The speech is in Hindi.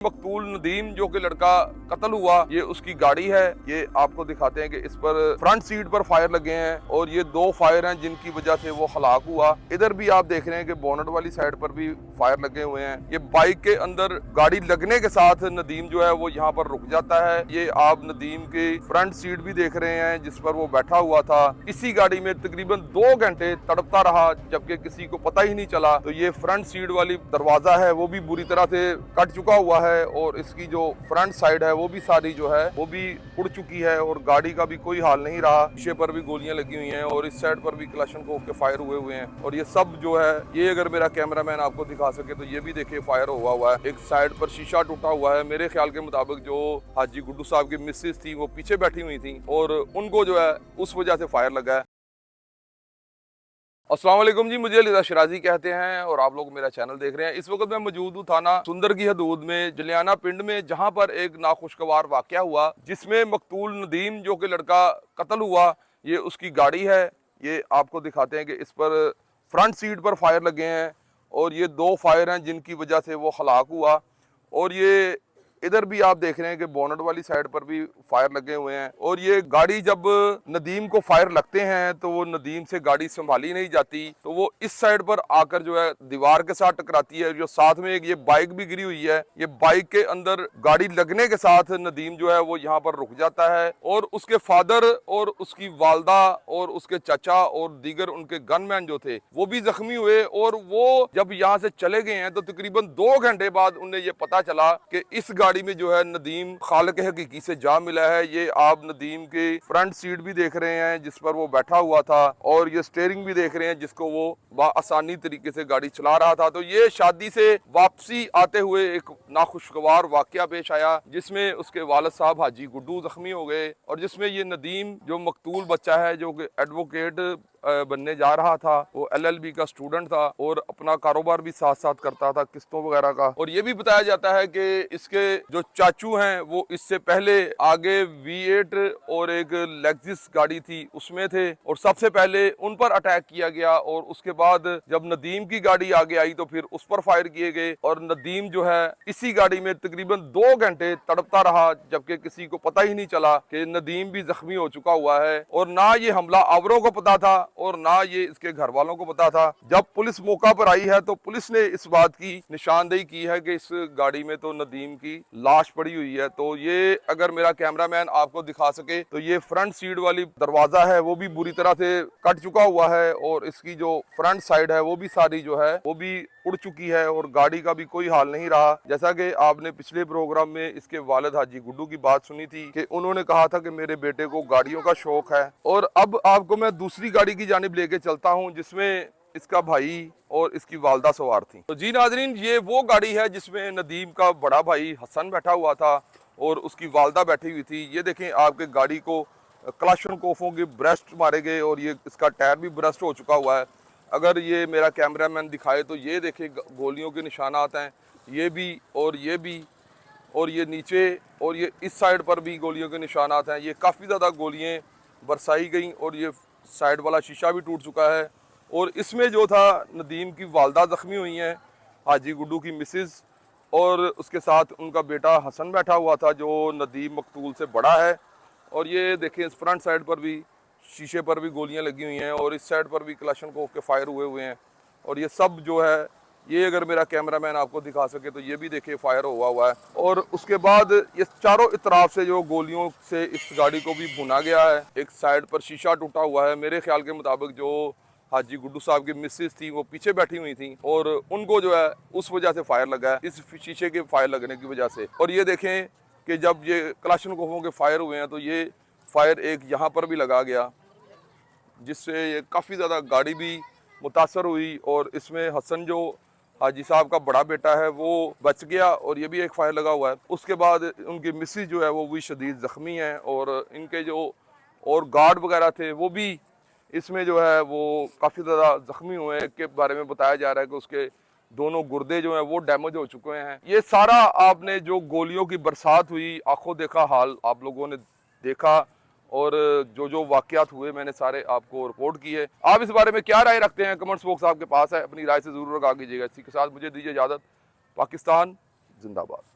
मकतूल नदीम जो कि लड़का कत्ल हुआ, ये उसकी गाड़ी है। ये आपको दिखाते हैं कि इस पर फ्रंट सीट पर फायर लगे हैं और ये 2 फायर हैं जिनकी वजह से वो हलाक हुआ। इधर भी आप देख रहे हैं कि बोनट वाली साइड पर भी फायर लगे हुए हैं। ये बाइक के अंदर गाड़ी लगने के साथ नदीम जो है वो यहाँ पर रुक जाता है। ये आप नदीम की फ्रंट सीट भी देख रहे हैं जिस पर वो बैठा हुआ था। इसी गाड़ी में तकरीबन 2 घंटे तड़पता रहा जबकि किसी को पता ही नहीं चला। तो ये फ्रंट सीट वाली दरवाजा है वो भी बुरी तरह से कट चुका हुआ है और इसकी जो फ्रंट साइड है वो भी सारी जो है वो भी उड़ चुकी है और गाड़ी का भी कोई हाल नहीं रहा। शीशे पर भी गोलियां लगी हुई हैं और इस साइड पर भी क्लाशनकोव के फायर हुए हैं और ये सब जो है ये अगर मेरा कैमरामैन आपको दिखा सके तो ये भी देखिए फायर हुआ है। एक साइड पर शीशा टूटा हुआ है। मेरे ख्याल के मुताबिक जो हाजी गुड्डू साहब की मिसेज थी वो पीछे बैठी हुई थी और उनको जो है उस वजह से फायर लगा है। अस्सलाम वालेकुम जी, मुझे अली शराजी कहते हैं और आप लोग मेरा चैनल देख रहे हैं। इस वक्त मैं मौजूद हूँ थाना सुंदर की हदूद में जलियाना पिंड में, जहाँ पर एक नाखुशगवार वाक़या हुआ जिसमें मकतूल नदीम जो कि लड़का कत्ल हुआ, ये उसकी गाड़ी है। ये आपको दिखाते हैं कि इस पर फ्रंट सीट पर फायर लगे हैं और ये 2 फायर हैं जिनकी वजह से वो हलाक हुआ। और ये इधर भी आप देख रहे हैं कि बोनट वाली साइड पर भी फायर लगे हुए हैं और ये गाड़ी जब नदीम को फायर लगते हैं तो वो नदीम से गाड़ी संभाली नहीं जाती, तो वो इस साइड पर आकर जो है दीवार के साथ टकराती है। जो साथ में एक ये बाइक भी गिरी हुई है, ये बाइक के अंदर गाड़ी लगने के साथ नदीम जो है वो यहाँ पर रुक जाता है और उसके फादर और उसकी वालदा और उसके चाचा और दीगर उनके गनमैन जो थे वो भी जख्मी हुए। और वो जब यहाँ से चले गए हैं तो तकरीबन 2 घंटे बाद उन्हें ये पता चला कि इस गाड़ी में जो है नदीम खालिक हकीकी से जा मिला है। ये आप नदीम के फ्रंट सीट भी देख रहे हैं जिस पर वो बैठा हुआ था और ये स्टीयरिंग भी देख रहे हैं जिसको वो आसानी तरीके से गाड़ी चला रहा था। तो ये शादी से वापसी आते हुए एक नाखुशगवार वाकया पेश आया जिसमें उसके वालिद साहब हाजी गुड्डू जख्मी हो गए और जिसमें ये नदीम जो मकतूल बच्चा है जो कि एडवोकेट बनने जा रहा था, वो LLB का स्टूडेंट था और अपना कारोबार भी साथ साथ करता था किस्तों वगैरह का। और ये भी बताया जाता है कि इसके जो चाचू हैं वो इससे पहले आगे V8 और एक लेक्सिस गाड़ी थी उसमें थे और सबसे पहले उन पर अटैक किया गया और उसके बाद जब नदीम की गाड़ी आगे आई तो फिर उस पर फायर किए गए और नदीम जो है इसी गाड़ी में तकरीबन 2 घंटे तड़पता रहा जबकि किसी को पता ही नहीं चला कि नदीम भी जख्मी हो चुका हुआ है। और ना ये हमला आवरों को पता था और ना ये इसके घर वालों को पता था। जब पुलिस मौका पर आई है तो पुलिस ने इस बात की निशानदेही की है कि इस गाड़ी में तो नदीम की लाश पड़ी हुई है। तो ये अगर मेरा कैमरामैन आपको दिखा सके तो ये फ्रंट सीट वाली दरवाजा है वो भी बुरी तरह से कट चुका हुआ है और इसकी जो फ्रंट साइड है वो भी सारी जो है वो भी उड़ चुकी है और गाड़ी का भी कोई हाल नहीं रहा। जैसा कि आपने पिछले प्रोग्राम में इसके वालिद हाजी गुड्डू की बात सुनी थी कि उन्होंने कहा था कि मेरे बेटे को गाड़ियों का शौक है। और अब आपको मैं दूसरी गाड़ी की जानिब लेके चलता हूं जिसमें इसका भाई और इसकी वालदा सवार थी। तो जी नाजरीन, ये वो गाड़ी है जिसमें नदीम का बड़ा भाई हसन बैठा हुआ था और उसकी वालदा बैठी हुई थी। ये देखें, आपके गाड़ी को क्लाशनकोफों के ब्रेस्ट मारे गए और ये इसका टायर भी ब्रेस्ट हो चुका हुआ है। अगर ये मेरा कैमरामैन दिखाए तो ये देखे गोलियों के निशानात हैं, ये भी और ये भी और ये नीचे और ये इस साइड पर भी गोलियों के निशानात हैं। ये काफ़ी ज़्यादा गोलियां बरसाई गई और ये साइड वाला शीशा भी टूट चुका है। और इसमें जो था नदीम की वालदा ज़ख्मी हुई हैं, हाजी गुड्डू की मिसेस, और उसके साथ उनका बेटा हसन बैठा हुआ था जो नदीम मकतूल से बड़ा है। और ये देखें, इस फ्रंट साइड पर भी शीशे पर भी गोलियां लगी हुई हैं और इस साइड पर भी क्लाशनकोव के फायर हुए हैं। और ये सब जो है ये अगर मेरा कैमरामैन आपको दिखा सके तो ये भी देखिए फायर हुआ है। और उसके बाद ये चारों इतराफ से जो गोलियों से इस गाड़ी को भी भुना गया है। एक साइड पर शीशा टूटा हुआ है। मेरे ख्याल के मुताबिक जो हाजी गुड्डू साहब की मिसेज थी वो पीछे बैठी हुई थी और उनको जो है उस वजह से फायर लगा है, इस शीशे के फायर लगने की वजह से। और ये देखें कि जब ये क्लाशनकोवों के फायर हुए हैं तो ये फायर एक यहाँ पर भी लगा गया जिससे ये काफ़ी ज़्यादा गाड़ी भी मुतासर हुई। और इसमें हसन जो हाजी साहब का बड़ा बेटा है वो बच गया और ये भी एक फायर लगा हुआ है। उसके बाद उनकी मिसेज जो है वो भी शदीद ज़ख्मी है और इनके जो और गार्ड वगैरह थे वो भी इसमें जो है वो काफ़ी ज़्यादा ज़ख्मी हुए हैं। के बारे में बताया जा रहा है कि उसके दोनों गुर्दे जो हैं वो डैमेज हो चुके हैं। ये सारा आपने जो गोलियों की बरसात हुई, आंखों देखा हाल आप लोगों ने देखा और जो जो वाकयात हुए मैंने सारे आपको रिपोर्ट किए। आप इस बारे में क्या राय रखते हैं? कमेंट्स बॉक्स आपके पास है, अपनी राय से ज़रूर आगे कीजिएगा। इसी के साथ मुझे दीजिए इजाज़त। पाकिस्तान जिंदाबाद।